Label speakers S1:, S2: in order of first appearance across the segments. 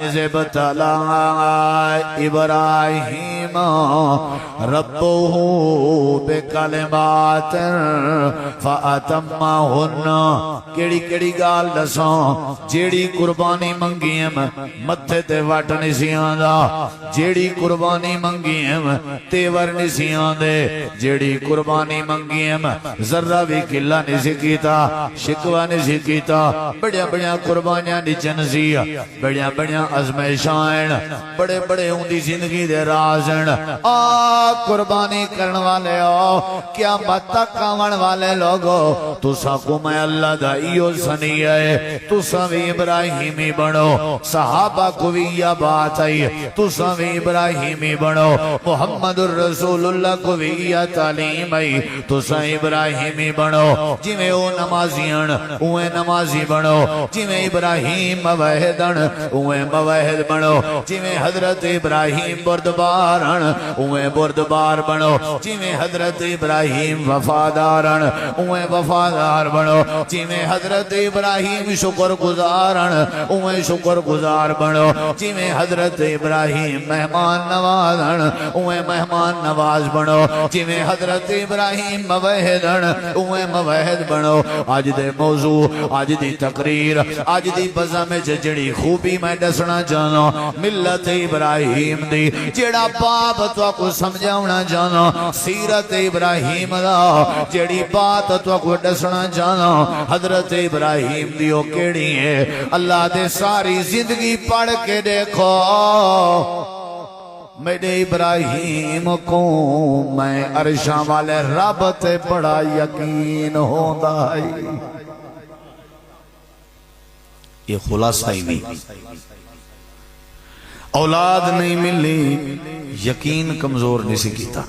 S1: وَإِذِ ابْتَلَىٰ إِبْرَاهِيمَ رَبُّهُ بِكَلِمَاتٍ فَأَتَمَّهُنَّ کیڑی کیڑی گال دساں جیڑی قربانی منگیم متھے تے وٹ نسیاں دا جیڑی قربانی منگیم تیور نسیاں دے جیڑی قربانی منگیم ذرہ بھی کلا نسی کیتا شکوہ نسی کیتا بڑیا بڑیا قربانیاں نچن سی بڑیا بڑیا ازمیشائن بڑے بڑے ہوندی زندگی دے رازن قربانی کرن والے آؤ کیا مت کامن والے لوگو تو ساکو میں اللہ دا ایو سنی ہے تو سوی ابراہیمی بنو صحابہ کو بھی یہ بات ہے تو سوی ابراہیمی بنو محمد الرسول اللہ کو بھی یہ تعلیم ہے تو سوی ابراہیمی بنو جی میں او نمازیان اوے نمازی بنو جی میں ابراہیم موحدن اوے موحد بنو جی میں حضرت ابراہیم بردبارن اوے بردبار بنو جی میں حضرت ابراہیم وفادارن اوے وفادار بنو جی میں حضرت ابراہیم شکر گزارن اوے شکر گزار بنو جی میں حضرت ابراہیم مہمان نوازن اوے مہمان نواز بنو جی میں حضرت ابراہیم موحدن اوے موحد بنو آج دے موضوع آج دی تقریر آج دی بزا میں جڑی خوبی میں دسنا جانا ملت ابراہیم دی جڑا باب تو کو سمجھاونا جانا سیرت ابراہیم دا جڑی بات تو کو دسنا جانا حضرت ابراہیم دیو کیڑی ہے اللہ دے ساری زندگی پڑھ کے دیکھو میرے ابراہیم کو میں عرشاں والے رب تے بڑا یقین ہوندا ہے یہ خلاصہ ہی نہیں اولاد نہیں ملی یقین کمزور نہیں سی کیتا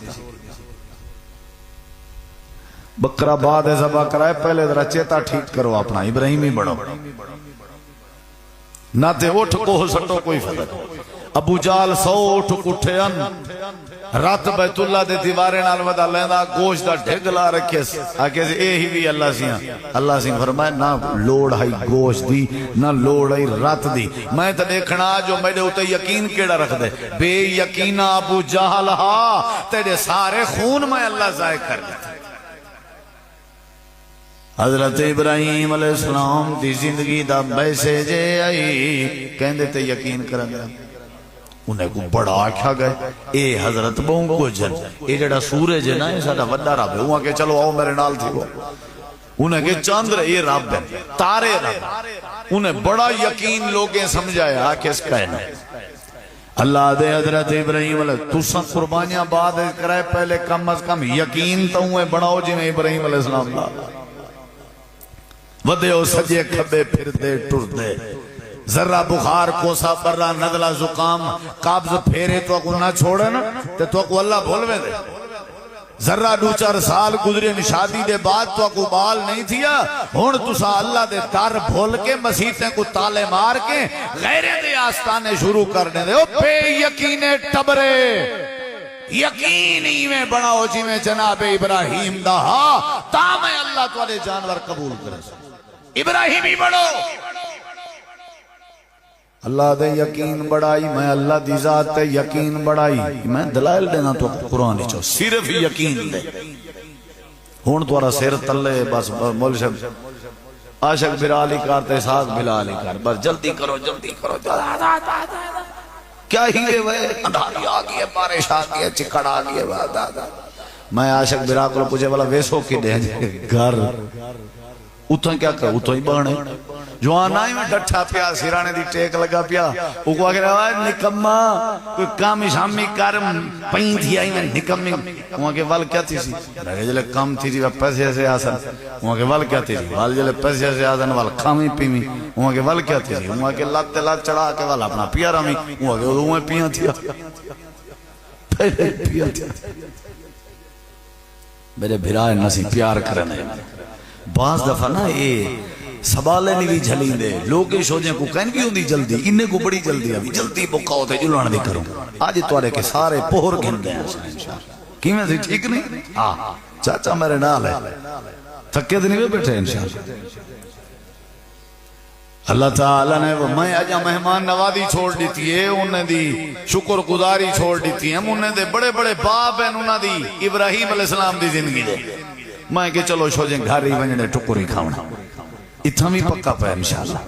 S1: بکرا بعد ذبح کرائے پہلے ذرا چیتا ٹھیک کرو اپنا ابراہیمی بڑھو نہ تے اٹھ کو سٹو کوئی فضل ابو جال سو اٹھ کٹھے ان رات بیت اللہ دے دیوارے نال ودا لیندہ گوشت دا ڈھگلا رکھے آکے سے اے ہی بھی اللہ سین فرمائے نہ لوڑ ہائی گوشت دی نہ لوڑ ہائی رات دی میں تا دیکھنا جو میرے ہوتے یقین کیڑا رکھ دے بے یقینہ ابو جہل ہاں تیرے سارے خون میں اللہ ضائع کر دیتا حضرت ابراہیم علیہ السلام دی زندگی دا بیسے جے آئی کہندے تے یقین کرنے انہیں کو بڑا آکھا گئے اے حضرت بہن کو جن اے جڑا سورج ہے نا یہ ساڑا وڈا رب ہے وہاں کہ چلو آؤ میرے نال تھی وہ انہیں کہ چاندر یہ رب ہے تارے رب انہیں بڑا یقین لوگیں سمجھایا آکے اس کہنا اللہ دے حضرت ابراہیم علیہ تُساں قربانیاں بعد کرائے پہلے کم از کم یقین تو ہوئے بڑھاؤ جی میں ابراہیم علیہ السلام اللہ ودے ہو سجے کھبے پھر دے ٹر دے ذرہ بخار کوسا برہ نزلہ زکام قابض پھیرے تو اکو نہ چھوڑے نا تو اکو اللہ بھولوے دے ذرہ دو چار سال گزرے نشادی دے بعد تو اکو بال نہیں تھیا ہون تسا اللہ دے تار بھول کے مسیحتیں کو تالے مار کے غیرے دے آستانے شروع کرنے دے او پہ یقین ٹبرے یقین ہی میں بڑھاؤ جی میں جناب ابراہیم دا تام اللہ تو علیہ جانور قبول کرے ابراہیمی بڑھو اللہ دے یقین بڑھائی میں اللہ دی ذات تے یقین بڑھائی میں دلائل دینا تو قرآن چاہو صرف یقین دے ہون توارا سیر تلے بس مول شب عاشق بلالی کارتے ساز بلالی کار بس جلدی کرو کیا ہی لے وہ اندھاری آگئی ہے بارش آگئی ہے چکڑ آگئی ہے میں عاشق بلالی کو پوچھے والا ویسو کی دے گھر اتھا کیا کر اتھا ہی بانے جوان آئی میں ڈٹھا پیا سیرانے دی ٹیک لگا پیا وہ کو آگے رہا ہے نکمہ کوئی کامی شامی کارم پہیں تھی آئی میں نکمی وہاں کے وال کیا تھی سی لگے جلے کام تھی تھی پیسے سے آسن وہاں کے وال کیا تھی سی وال جلے پیسے سے آسن وال کامی پیمی وہاں کے وال کیا تھی سی وہاں کے لات لات چڑھا کے وال اپنا پیا رامی وہاں کے وہاں پیا تھیا پہلے پیا تھیا میرے بھرائے نسی پیار کرنے بعض دفعہ نا یہ سبالے نہیں بھی جھلیں دے لوگے شوجیں کو کہن کی ہوندی جلدی انہیں کو بڑی جلدی ابھی جلدی بکا ہوتے جلوان بھی کروں آج توارے کے سارے پہر گھن دے ہیں کی میں سے ٹھیک نہیں چاچا میرے نال ہے تھکے دنی میں بیٹھے انشاءاللہ اللہ تعالیٰ نے میں اجا مہمان نوازی چھوڑ دیتی ہے انہیں دی شکر گزاری چھوڑ دیتی ہے انہیں دے بڑے بڑے باپ ہیں انہیں دی ابراہیم علیہ السلام دی زندگی دے میں کہ چلو شوجیں گھر ہی بنجنے ٹکر ہی کھاؤنا اتنا بھی پکا پہ انشاءاللہ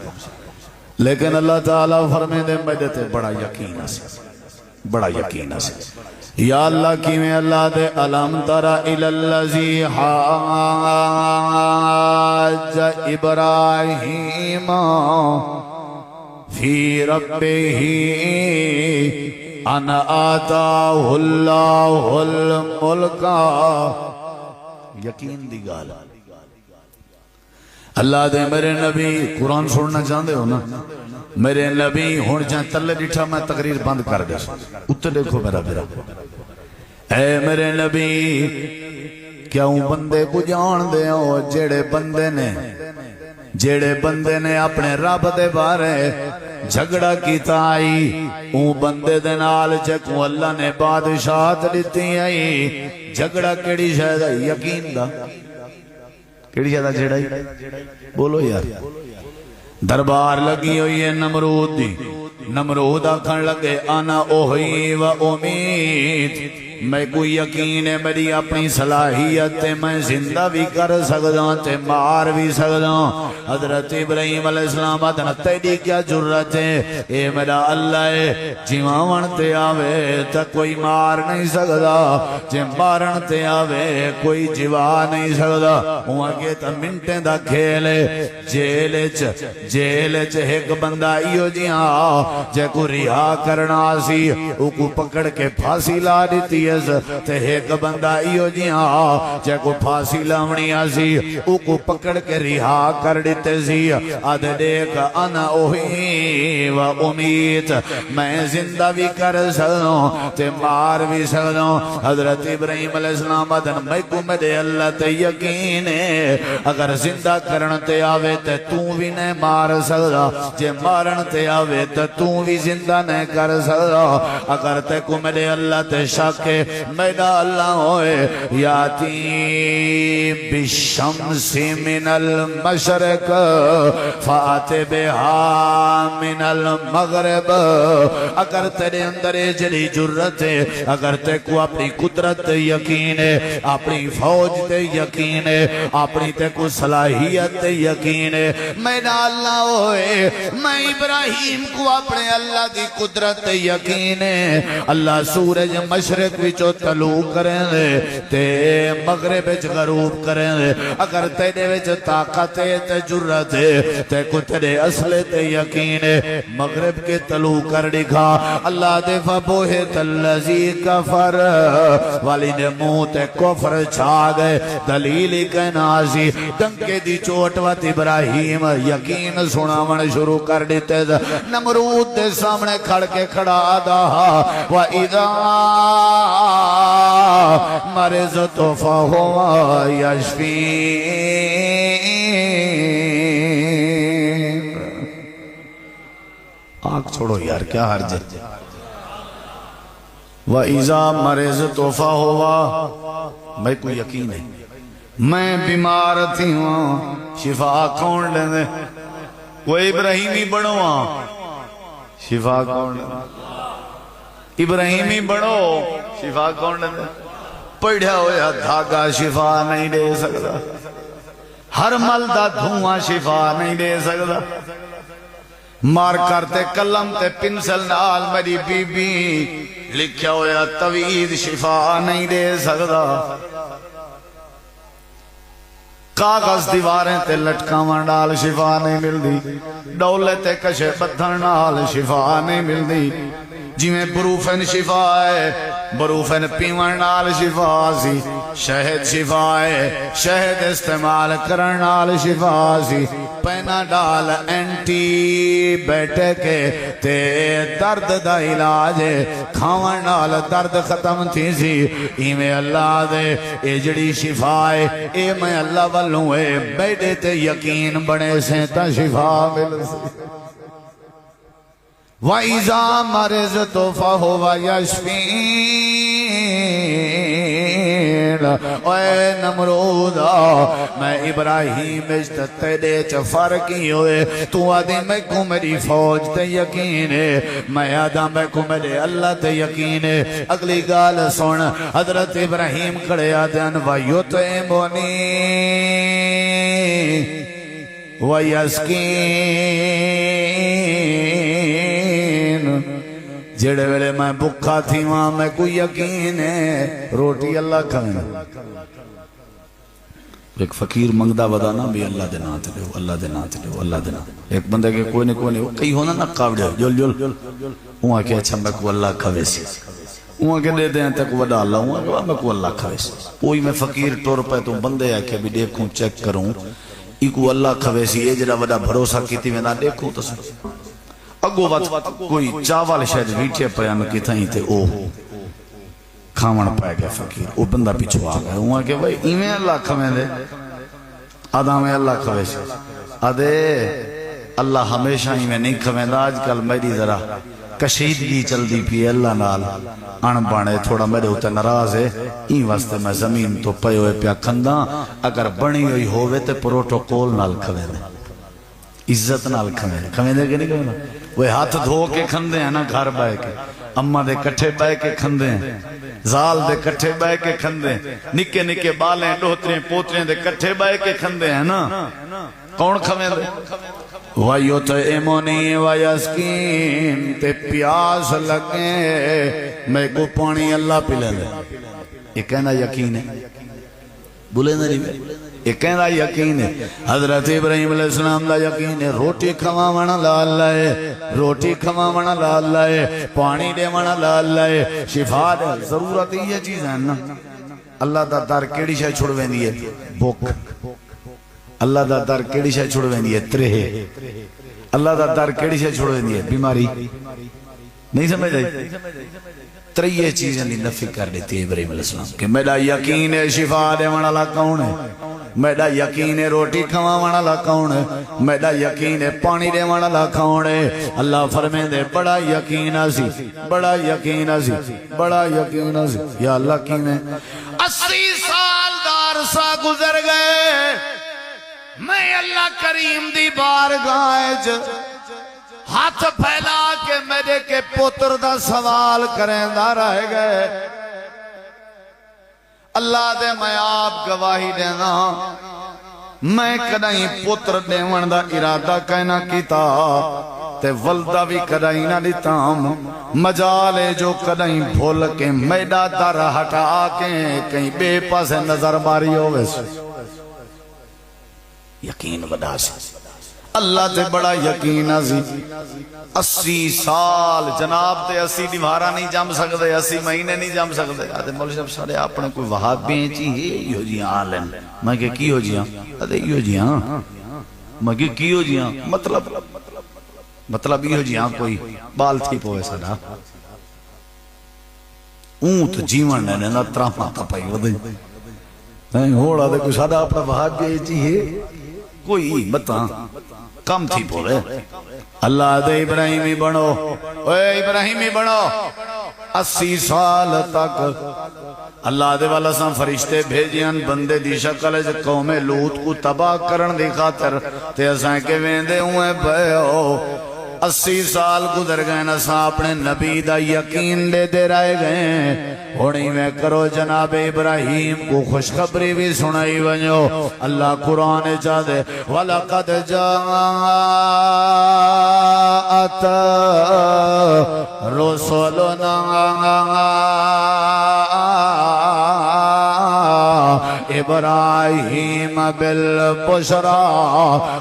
S1: لیکن اللہ تعالیٰ فرمے دے میں دیتے بڑا یقین سے بڑا یقین سے یا اللہ کی میں اللہ دے علم ترى الى الذي حاج ابراہیم فی ربه ان آتاه اللہ الملک یقین دی گال اللہ دے میرے نبی قرآن سننا چاہتے ہو نا میرے نبی ہون جہاں تلے ڈٹھا میں تقریر بند کر دے اتنے دیکھو میرا اے میرے نبی کیا ہوں بندے کو جان دے ہو جیڑے بندے نے اپنے رب دے بارے جھگڑا کیتا آئی اون بندے دے نال جکوں اللہ نے بادشاہت دیتی آئی جھگڑا کیڑی شاید یقین دا کیڑی شاید جھگڑا بولو یار دربار لگی ہوئی ہے نمرود دی نمرود آکھن لگے انا اوہی و امید میں کوئی یقین ہے میری اپنی صلاحیت تے میں زندہ بھی کر سکتا تے مار بھی سکتا حضرت ابراہیم علیہ السلام آدھنا تیری کیا جرت ہے اے میرا اللہ ہے جیوان تے آوے تا کوئی مار نہیں سکتا جی مارن تے آوے کوئی جیوا نہیں سکتا وہاں کے تا منٹیں دا کھیلے جیل چ ایک بندہ ایو جی ہاں جے کو رہا کرنا سی او کو پکڑ کے پھانسی لا دیتی تے ایک بندہ ایو جی ہاں جے کو پھانسی لاونی آسی او کو پکڑ کے رہا کر دیتے سی آدھ دیکھ انا اوہی و امید میں زندہ بھی کر سکوں تے مار بھی سکوں حضرت ابراہیم علیہ السلام آدھن میں کو میرے اللہ تے یقین ہے اگر زندہ کرن تے آوے تے تو بھی نہیں مار سکتا جے مارن تے آوے تے تو بھی زندہ نہیں کر سکتا اگر تے کو میرے اللہ تے شک میرا اللہ ہوئے یاتی بالشمس من المشرق فاتے بہا من المغرب اگر تیرے اندر جلی جرت ہے اگر تے کو اپنی قدرت یقین ہے اپنی فوج تے یقین ہے اپنی تے کو صلاحیت تے یقین ہے میرا اللہ ہوئے میں ابراہیم کو اپنے اللہ دی قدرت یقین ہے اللہ سورج مشرق وچو طلوع کریں دے تے مغرب وچ غروب کریں دے اگر تیرے وچ طاقت ہے تے جرت ہے تے کو تیرے اصل تے یقین ہے مغرب کے طلوع کر دکھا اللہ دے فبوہت اللذی کفر والی نے منہ تے کفر چھا گئے دلیل کہنا سی ڈنکے دی چوٹ وات ابراہیم یقین سناون شروع کر دیتے نمرود دے سامنے کھڑ کے کھڑا دا وَإِذَا مرضت فَهُوَ يَشْفِينِ آنکھ چھوڑو یار کیا حرج ہے وَإِذَا مرضت فَهُوَ میں کوئی یقین ہے میں بیمار تھی ہوں شفا کون لے دے وہ ابراہیمی بڑھو شفا کون لے ابراہیمی بڑھو شفا کون لے دے پڑھا ہویا دھاگا شفا نہیں دے سکتا ہر ملدہ دھواں شفا نہیں دے سکتا مار کرتے قلم تے پنسل نال میری بی بی لکھیا ہویا توید شفا نہیں دے سکتا کاغذ دیواریں تے لٹکاواں نال شفا نہیں ملدی ڈولے تے کشے بدھن نال شفا نہیں ملدی جی میں بروفن شفا ہے بروفن پیوان نال شفا سی شہد شفا ہے شہد استعمال کرن نال شفا سی پینا ڈال اینٹی بیٹھے کے تے درد دا علاج ہے کھاوان نال درد ختم تھی سی ایمیں اللہ دے اے جڑی شفا ہے اے میں اللہ والوں اے بیٹھے تے یقین بڑے سے تا شفا مل سی وَإِذَا مَرِضْتُ فَهُوَ يَشْفِينِ یقین اے نمرودا میں ابراہیم تیرے چ فرق ہی ہوئے تو آدھی میں کو میری فوج تے یقین ہے میں آدھا میں کو میرے اللہ تے یقین ہے اگلی گال سن حضرت ابراہیم کھڑے آدھن وَيُطْعِمُنِي وَيَسْقِينِ جڑے ویلے میں بکھا تھی وہاں میں کوئی یقین ہے روٹی اللہ کھانا ایک فقیر منگدہ ودا نا بھی اللہ دے نات لے اللہ دے نات لے اللہ دے نات ایک بندے کے کوئی نہیں کئی ہونا نا قابل جل جل وہاں کہ اچھا میں کو اللہ کھوے سی وہاں کہ دے دیں تک ودا اللہ وہاں کہ میں کو اللہ کھوے سی کوئی میں فقیر طور پہ تو بندے ہے کہ بھی دیکھوں چیک کروں ایکو اللہ کھوے سی یہ جڑا ودا بھروسہ کیتی میں نہ دیکھوں تو سن اگو وقت کوئی چاول شاید ویٹے پیان کی تھائیں تھے او کھامن پائے گئے فقیر او بندہ پیچھو آگئے وہاں کہ بھائی ایمیں اللہ کھویں دے آدھا میں اللہ کھویں سے آدھے اللہ ہمیشہ ایمیں نہیں کھویں دا آج کل میری ذرا کشیدگی چل دی پی اللہ نال ان بانے تھوڑا میرے ہوتے نراز ہے این واسطے میں زمین تو پے ہوئے پیا کھندہ اگر بنی ہوئی ہوئے تے پروٹوکول نال کھویں دے عزت نال کھویں دے کہ نہیں کھویں دے وہ ہاتھ دھو کے کھندے ہیں نا گھر بائے کے اممہ دے کٹھے بائے کے کھندے ہیں زال دے کٹھے بائے کے کھندے ہیں نکے نکے بالیں ڈوتریں پوتریں دے کٹھے بائے کے کھندے ہیں نا کون کھویں دے وَيُطْعِمُنِي وَيَسْقِينِ تے پیاس لگے میں کو پانی اللہ پلے دے یہ کہنا یقین ہے بولے نہ نہیں یہ کہنا یقین ہے حضرت ابراہیم علیہ السلام دا یقین ہے روٹی کھواونا لا اللہ ہے روٹی کھواونا لا اللہ ہے پانی دیونا لا اللہ ہے شفا دے ضرورت یہ چیز ہے نا اللہ دا در کیڑی شاہ چھوڑویں دیئے بھوک اللہ دا در کیڑی شاہ چھوڑویں دیئے ترہے اللہ دا در کیڑی شاہ چھوڑویں دیئے بیماری نہیں سمجھ آئی تریہ چیزیں دی نفی کر دیتی ہے ابراہیم علیہ السلام کہ میرا یقین ہے شفا دے والا کون ہے میرا یقین ہے روٹی کھوا والا کون ہے میرا یقین ہے پانی دے والا کون ہے اللہ فرمائے دے بڑا یقین اسی بڑا یقین اسی بڑا یقین اسی یا اللہ کین ہے 80 سال دارسا گزر گئے میں اللہ کریم دی بارگاہ ہاتھ پھیلا کے میرے کے پتر دا سوال کریں دا رہ گئے اللہ دے میں آپ گواہی دینا میں کدائیں پتر دیون دا ارادہ کہنا کیتا تے ولدہ بھی کدائیں نہ دیتام مجالے جو کدائیں بھول کے میڈا در ہٹا کے کہیں بے پاس نظر باری ہوئے یقین ودا سے اللہ تے بڑا یقین آزی 80 سال جناب تے 80 دیوارہ نہیں جم سکتے 80 مہینے نہیں جم سکتے آدھے مولی صاحب سارے اپنے کوئی وہابیں چی ہے یہ جی آلن میں کہ کی ہو جی آدھے یہ جی میں کہ کی ہو جی مطلب یہ جی کوئی بال تھی پوے سڑا اونت جیون نے نا تراما تپائی ودھیں نہیں ہوڑا دے کوئی سارا اپنا وہابیں چی ہے کوئی بتا کم تھی پورے اللہ دے ابراہیمی بنو اے ابراہیمی بنو 80 سال تک اللہ دے والا ساں فرشتے بھیجیاں بندے دی شکل قوم لوت کو تباہ کرن دی خاطر تے اساں کے ویندے ہوئے بھئو 80 سال گزر گئے نا ساں اپنے نبی دا یقین لے دے رہے گئے ہوڑی میں کرو جناب ابراہیم کو خوشخبری بھی سنائی ونجو اللہ قرآن چاہ دے وَلَقَدْ جَاءَتْ رُسُلُنَا ابراہیم بالبشرى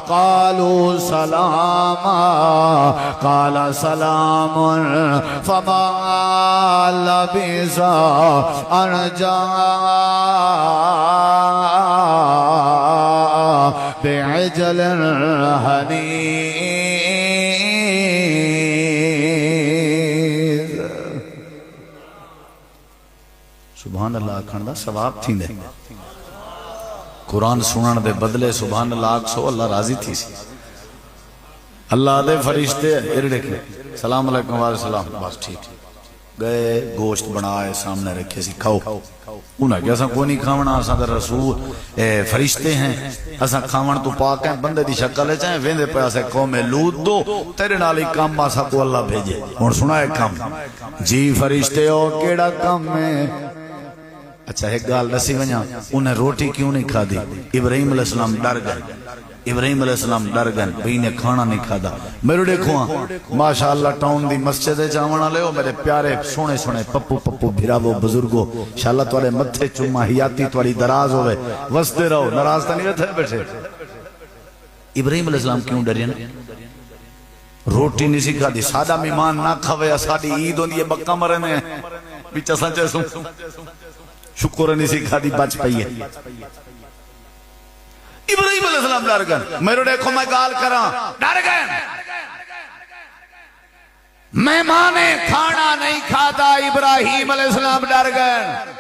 S1: قالوا سلاما قال سلام فما لبث ان جاء بعجل حنيذ سبحان اللہ کھندا ثواب تھی دے قرآن سنن دے بدلے سبحان اللہ سو اللہ راضی تھی سی اللہ دے فرشتے ارڑے کے سلام علیکم وعلیکم السلام بس ٹھیک گئے گوشت بنائے سامنے رکھے سی کھاؤ انہیں کہ اساں کوئی نہیں کھاونا اساں در رسول فرشتے ہیں اساں کھاون تو پاک ہیں بندے دی شکل چاہیں ویندے پہ اسے قوم لوط دو تیرے نالی کام اساں کو اللہ بھیجے اور سنائے کام جی فرشتے ہو کیڑا کام ہے اچھا ایک گال دسی ونجا انہیں روٹی کیوں نہیں کھا دی ابراہیم علیہ السلام ڈر گئے ابراہیم علیہ السلام ڈر گئے بھئی نے کھانا نہیں کھا دا میرے دیکھو ماشاءاللہ ٹاؤن دی مسجد جاونا لے ہو میرے پیارے سونے سونے پپو پپو بھیراو بزرگو انشاءاللہ توڑے متھے چمہ حیاتی توڑی دراز ہوئے وستے رہو نراز تا نہیں رہتے بیٹھے ابراہیم علیہ السلام کیوں ڈریا نا روٹی نہیں سکھا دی سادہ میمان نہ کھویا سادی عید ہوں دی بکا مرنے ہیں بیچا سنچے سن شکر نہیں سکھا دی بچ پئی ہے ابراہیم علیہ السلام ڈر گئے میرے دیکھو میں گال کراں ڈر گئے مہمانے کھانا نہیں کھاتا ابراہیم علیہ السلام ڈر گئے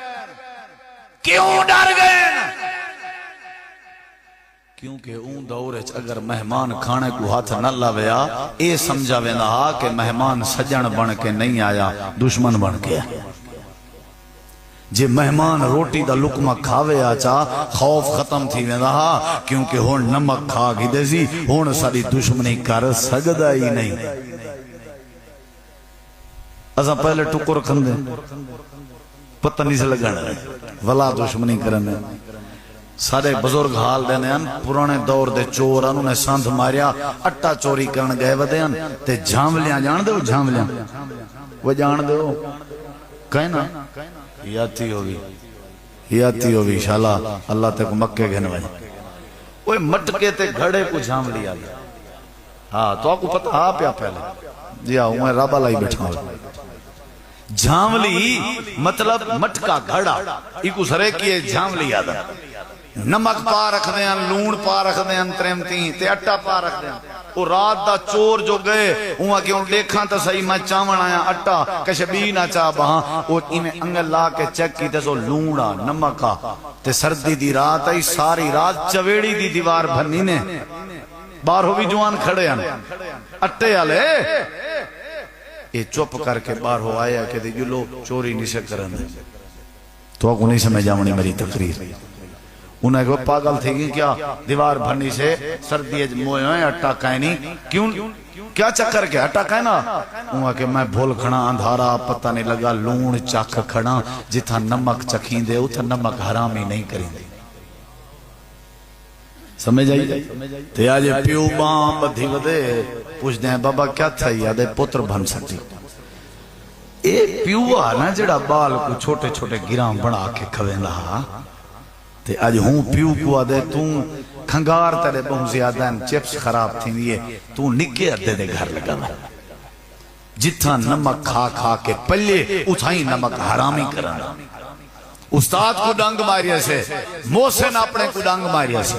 S1: کیوں ڈر گئے کیونکہ اون دور اگر مہمان کھانے کو ہاتھ نہ لاویا اے سمجھا ویندہ کہ مہمان سجن بن کے نہیں آیا دشمن بن کے جے مہمان روٹی دا لقمہ کھاوے آچا خوف ختم تھی ویندہ کیونکہ ہون نمک کھا گی دے سی ہون ساری دشمنی کر سکدا ہی نہیں ازاں پہلے ٹکر کھندے پتہ نہیں سے لگانا ولا دشمنی کرنے سارے بزرگ حال دینے ہیں پرانے دور دے چور انہوں نے ساندھ ماریا اٹا چوری کرن گئے ودے ہیں تے جھاملیاں جان دے ہو جھاملیاں وہ جان دے ہو کہیں نا یاتی ہوگی انشاءاللہ اللہ تے کو مکے گھن وائے وہ مٹکے تے گھڑے کو جھام لیا گیا ہاں تو آپ کو پتہ ہاں پیا پہلے جی ہاں میں رابع لائی بیٹھا ہوں جھاملی مطلب مٹکا گھڑا ایکو سرے کیے جھاملی آدھا نمک پا رکھ دیں لون پا رکھ دیں تریمتی تے اٹا پا رکھ دیں وہ رات دا چور جو گئے وہاں کہ ان دیکھاں تا صحیح میں چاون آیا اٹا کش بھی نہ چاہ بہاں وہ انہیں انگل لا کے چیک کی تے سو لونڑا نمکا تے سردی دی رات آئی ساری رات چویڑی دی دیوار بھنی نے بار ہو بھی جوان کھڑے ہیں اٹے آلے یہ چپ کر کے بار ہو آیا کہ دی جلو چوری نہیں سے کرن تو آپ کو نہیں سمجھ جاؤنی میری تقریر انہیں کہا پاگل تھی گی کیا دیوار بھنی سے سردی موئے ہوئے اٹا کہنی کیوں کیا چکر کے اٹا کہنا انہیں کہ میں بھول کھڑا اندھارا پتہ نہیں لگا لون چک کھڑا جتھا نمک چکھیں دے اتھا نمک حرامی نہیں کریں دے سمجھ آئی تے آجے پیو باں بدھی ودے پوچھ دیں بابا کیا تھا یادے پتر بھن سکتی اے پیو آنا جڑا بال کو چھوٹے چھوٹے گرام بڑھا کے کھویں رہا تے آج ہوں پیو کو آدھے تو کھنگار تیرے بہت زیادہ ہیں چپس خراب تھی دیئے تو نکے آدھے دے گھر لگا میں جتھا نمک کھا کھا کے پلے اتھائی نمک حرامی کرنا استاد کو ڈنگ ماریا سے موسن اپنے کو ڈنگ ماریا سے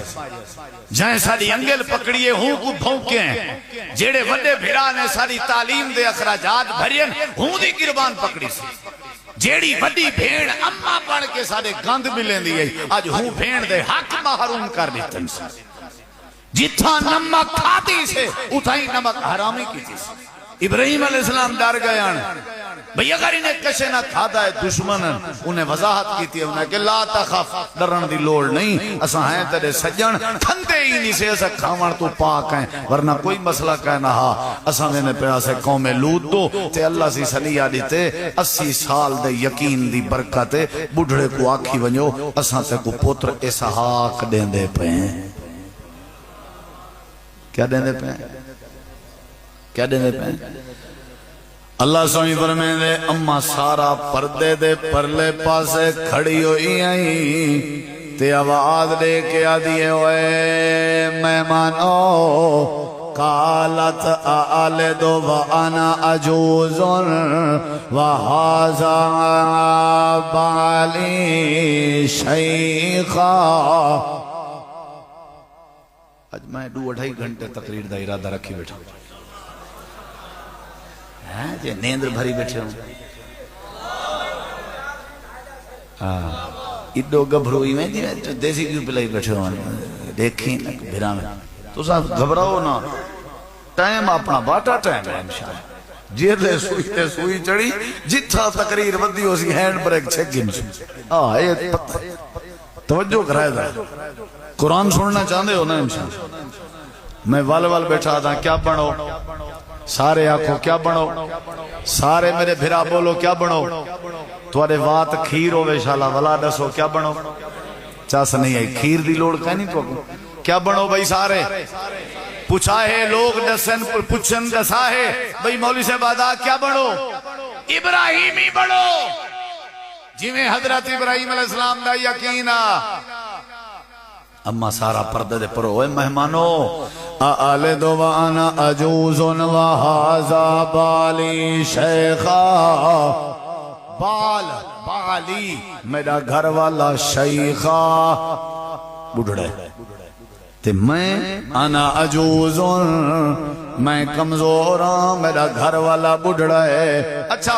S1: جائیں ساری انگل پکڑیے ہوں کو بھونکے ہیں جیڑے وڈے بھیرانے ساری تعلیم دے اخراجات بھرین ہوں دی گربان پکڑی سے جیڑی وڈی بھیڑ اما پڑھ کے سارے گند ملیں دیئے آج ہوں بھیڑ دے حق محروم کر دیتن سے جتھا نمک کھاتی سے اتھائی نمک حرامی کی تھی ابراہیم علیہ السلام ڈر گیا بھئی اگر انہیں کشے نہ کھادا ہے دشمن انہیں وضاحت کی تھی انہیں کہ لا تخف ڈرن دی لوڑ نہیں اساں ہیں تیرے سجن تھندے ہی نہیں سے اسا کھاون تو پاک ہیں ورنہ کوئی مسئلہ کہنا ہا اساں میں پہ اسے قوم لوط دو تے اللہ سی صلیح دیتے 80 سال دے یقین دی برکت بڑھڑے کو آکھی ونجو اساں تے کو پتر اسحاق دین دے پہ ہیں کیا دین دے پہ ہیں کیا دین دے پہ ہیں اللہ سوئی فرمائے دے اما سارا پردے دے پرلے پاسے کھڑی ہوئی آئی تے آواز دے کے آدھیے ہوئے مہمانو قالت آلدو وانا عجوزن وحازا بالی شیخا آج میں 2-2.5 گھنٹے تقریر دا ارادہ رکھی بیٹھا جے نیندر بھری بیٹھے ہوں ایڈو گبھروئی میں جی دیسی کیوں پلائی بیٹھے ہوں دیکھیں بھرا میں تو صاحب گھبراؤ نا ٹائم اپنا باٹا ٹائم ہے انشاءاللہ جیلے سوئی تے سوئی چڑی جتھا تقریر ودی ہو سی ہینڈ بریک چھک گن اے پتہ توجہ کرائے دا قرآن سننا چاہتے ہو نا انشاءاللہ میں وال بیٹھا تھا کیا بنو سارے آنکھوں کیا بنو سارے میرے بھرا بولو کیا بنو توڑے وات کھیر ہوئے شالا ولا دسو کیا بنو چاس نہیں ہے کھیر دی لوڑ کہنی تو کیا بنو بھائی سارے پوچھا ہے لوگ دسن پوچھن دسا ہے بھائی مولوی سے بادا کیا بنو ابراہیمی بنو جی میں حضرت ابراہیم علیہ السلام دا یقینا اما سارا پردہ دے پرو اے مہمانو آلد وانا عجوز وحازا بالی شیخا بالی میرا گھر والا شیخا بڑھڑے تے میں انا عجوز میں کمزوراں میرا گھر والا بڑھڑا ہے اچھا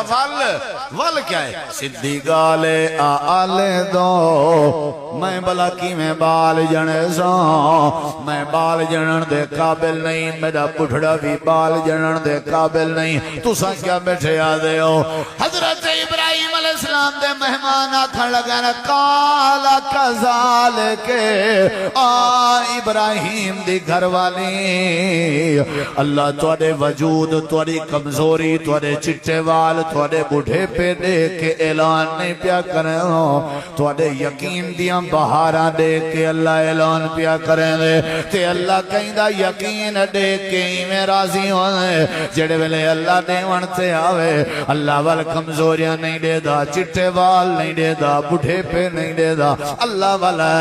S1: وال کیا ہے سدھی گالے آلے دو میں بلا کی میں بال جنے ساں میں بال جنن دے قابل نہیں میرا بڑھڑا بھی بال جنن دے قابل نہیں تو سا کیا بیٹھے آدھے ہو حضرت ابراہیم علیہ السلام دے مہمان آکھن لگا کالا کزال کے ابراہیم دی گھر والی اللہ توڑے وجود توڑی کمزوری توڑے چٹے وال توڑے بڑھے پہ دے کے اعلان نہیں پیا کریں توڑے یقین دیاں بہارا دے کے اللہ اعلان پیا کریں دے تے اللہ کہیں دا یقین دے کے ہی میں راضی ہونے جڑے ویلے اللہ دے ونتے آوے اللہ وال کمزوریاں نہیں دے دا چٹے وال نہیں دے دا بڑھے پہ نہیں دے دا اللہ والا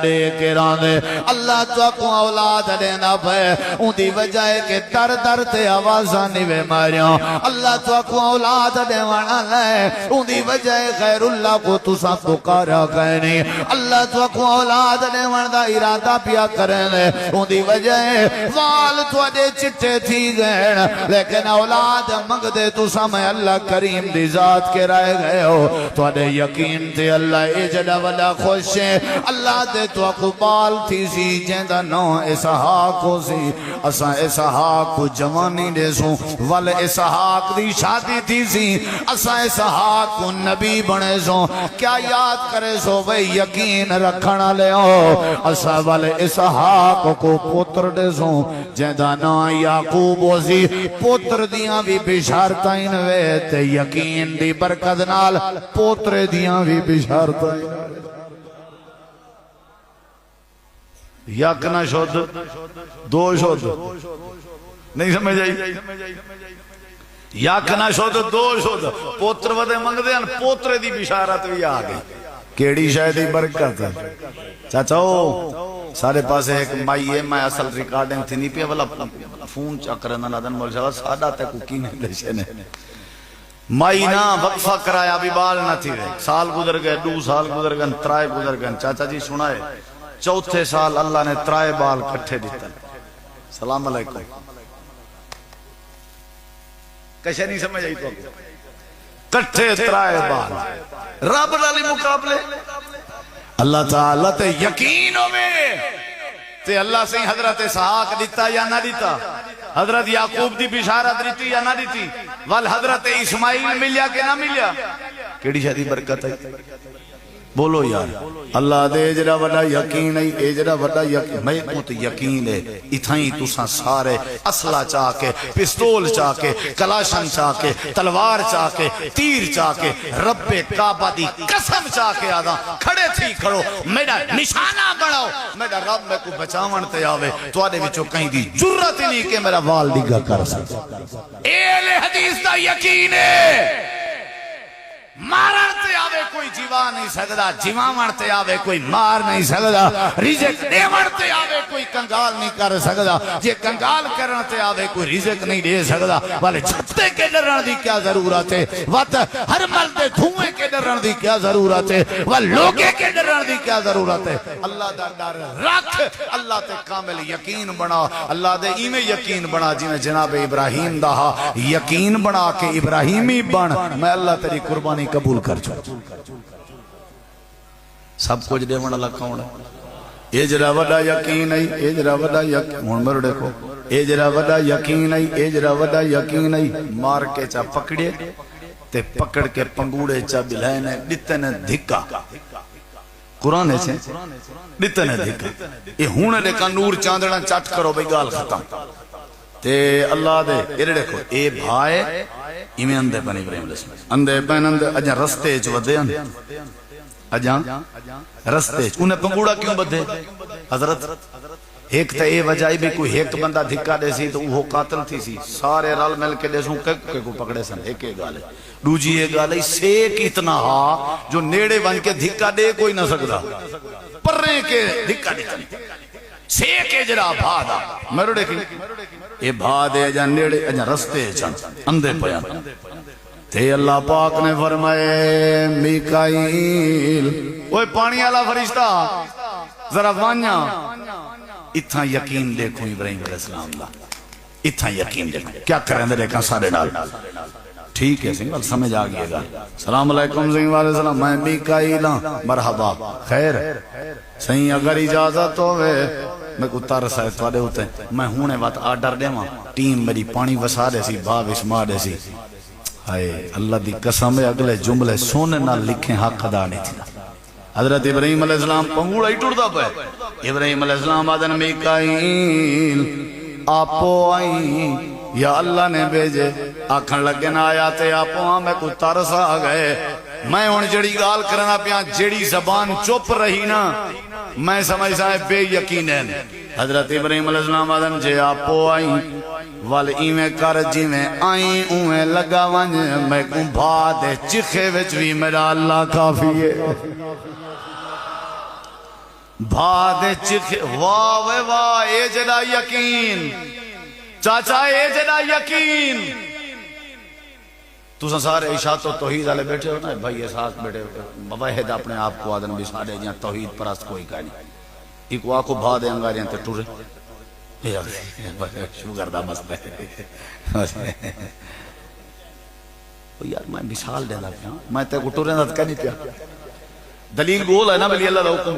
S1: دے کے راندے اللہ تو کو اولاد دینا پہ ان دی وجہ ہے کہ در در تے آوازانی وے ماریاں اللہ تو کو اولاد دیوانا لے ان دی وجہ ہے غیر اللہ کو تو سا پکارا کہنی اللہ تو کو اولاد دیوانا دا ارادہ پیا کریں لے ان دی وجہ ہے وال تو دے چٹے تھی گئے لیکن اولاد منگ دے تو سا میں اللہ کریم دی ذات کے رائے گئے ہو تو دے یقین تے اللہ اجڑا والا خوش ہے اللہ دے تو کو بال تھی سی جیندہ نو اسحاق ہو سی اسا اسحاق کو جوانی دے سوں ول اسحاق دی شادی تھی سی اسا اسحاق کو نبی بنے سوں کیا یاد کرے سو بھئی یقین رکھنا لے ہو اسا ول اسحاق کو پتر دے سوں جیندہ نو یعقوب ہو سی پتر دیاں بھی بشارتائیں وے تے یقین دی برکت نال پتر دیاں بھی بشارتائیں یک نہ شد دو شد نہیں سمجھ آئی یک نہ شد دو شد پوتر ودے منگ دے پوتر دی بشارت بھی آگئی کیڑی شاید برکت چاچاو سارے پاس ایک مائی ہے میں اصل ریکارڈنگ تھی نہیں پہ والا فون چکرنا نادن مولی صاحب سادہ تے کوکی نہیں لیشے نے مائی نا وقفہ کرایا بھی بال نہ تھی رہے سال گزر گئے 2 سال گزر گئے 3 گزر گئے چاچا جی سنائے 4تھے سال اللہ نے 3 بال کٹھے دیتا سلام علیکم کیسے نہیں سمجھ آئی تو کٹھے 3 بال رب لالی مقابلے اللہ تعالیٰ تے یقین ہوئے تے اللہ سے حضرت اسحاق دیتا یا نہ دیتا حضرت یعقوب دی بشارت دیتی یا نہ دیتی وال حضرت اسماعیل ملیا کہ نہ ملیا کیڑی شادی برکت ہے بولو یار اللہ دے جڑا وڈا یقین ہے اے جڑا وڈا یقین میں کو تے یقین ہے اتھائیں تساں سارے اسلحہ چاہ کے پستول چاہ کے کلاشن چاہ کے تلوار چاہ کے تیر چاہ کے رب کعبہ دی قسم چاہ کے آدھا کھڑے تھی کھڑو میرا نشانہ بڑھاؤ میرا رب میں کو بچاون تے آوے تو آدھے وچوں کہیں دی جرت نہیں کہ میرا وال دیگا کر سکتا اے اہل حدیث دا یقین ہے مارتے آوے کوئی جیوا نہیں سکتا جیوا مرتے آوے کوئی مار نہیں سکتا رزق دے مرتے آوے کوئی کنگال نہیں کر سکتا جے کنگال کرتے آوے کوئی رزق نہیں دے سکتا والے چھتے کے ڈرن دی کیا ضرورت ہے وقت ہر ملتے دھوئے کے ڈرن دی کیا ضرورت ہے والے لوگے کے ڈرن دی کیا ضرورت ہے اللہ دا ڈر رکھ اللہ تے کامل یقین بنا اللہ دے ایمیں یقین بنا جنہیں جناب ابراہیم دا یقین بنا کے ابراہیمی بن میں اللہ تیری قربانی قبول کر چھو سب کچھ دے من اللہ کون ہے اے جڑا وڈا یقین ہے اے جڑا وڈا یقین ہن میرے دیکھو
S2: اے جڑا وڈا یقین ہے، اے جڑا وڈا یقین ہے، مار کے چا پکڑے تے پکڑ کے پنگوڑے چا بلائے نے ڈتے نے دھکا، قرآن سے ڈتے نے دھکا، یہ ہون دے کا نور چاندنا چٹ کرو بھئی گال ختم تے اللہ دے یہ دیکھو اے بھائے ایویں اندے بن ابراہیم علیہ السلام اندے بن اندے اجا رستے چ ودے اندے اجا رستے چ انہیں پنگوڑا کیوں بدھے حضرت ایک تے اے وجہ بھی کوئی ایک بندہ دھکا دے سی تو وہ قاتل تھی سی سارے رل مل کے دے سوں کہ کو پکڑے سن ایک گال ہے دوجی یہ گال ہے سیک اتنا ہا جو نیڑے بن کے دھکا دے کوئی نہ سکدا پرے کے دھکا دے سیک جڑا بھا دا میرے دیکھی اے بھا دے اجا نیڑے اجا رستے چن اندے پیا تے اللہ پاک نے فرمائے میکائیل اوے پانی والا فرشتہ ذرا وانیا اتھا یقین دیکھو ابراہیم علیہ السلام دا اتھا یقین دیکھو کیا کریں دے دیکھا سارے نال ٹھیک ہے سنگل سمجھ آگئے گا سلام علیکم زنگوہ علیہ السلام میں میکائیل مرحبا خیر صحیح اگر اجازت ہوئے میں کو ترس ہے توڑے ہوتے ہیں میں ہونے بات آڈر دے ماں ٹیم میری پانی وسا دے سی باب اسما دے سی ہائے اللہ دی قسم ہے اگلے جملے سونے نہ لکھیں حق ادا نہیں تھی حضرت ابراہیم علیہ السلام پنگوڑا ہی ٹوڑ دا پہ ابراہیم علیہ السلام آدن میکائیل آپو آئیں یا اللہ نے بھیجے آکھن لگے نہ آیاتے آپو ہاں میں کو ترس آ گئے میں ان جڑی گال کرنا پیاں جڑی زبان چپ رہی نا میں سمجھتا ہے بے یقینین حضرت ابراہیم علیہ السلام آدن جے آپو آئیں وال ایویں کر جی میں آئیں اویں لگا ونج میں کو بھا دے چکھے وچ بھی میرا اللہ کافی ہے بھا دے چکھے واہ واہ اے جڑا یقین چاچا اے جڑا یقین تو سارے اشاعت و توحید والے بیٹھے ہو نا بھائی احساس بیٹھے مواحد اپنے آپ کو آدن بھی سارے جہاں توحید پرست کوئی کا نہیں ایک آنکھوں بھا دے انگاریاں تے ٹورے شوگر دا مسئلہ ہے یار میں مثال دینا پیا میں تے کو ٹورے دا کہہ نہیں پیا دلیل گول ہے نا بلی اللہ دا حکم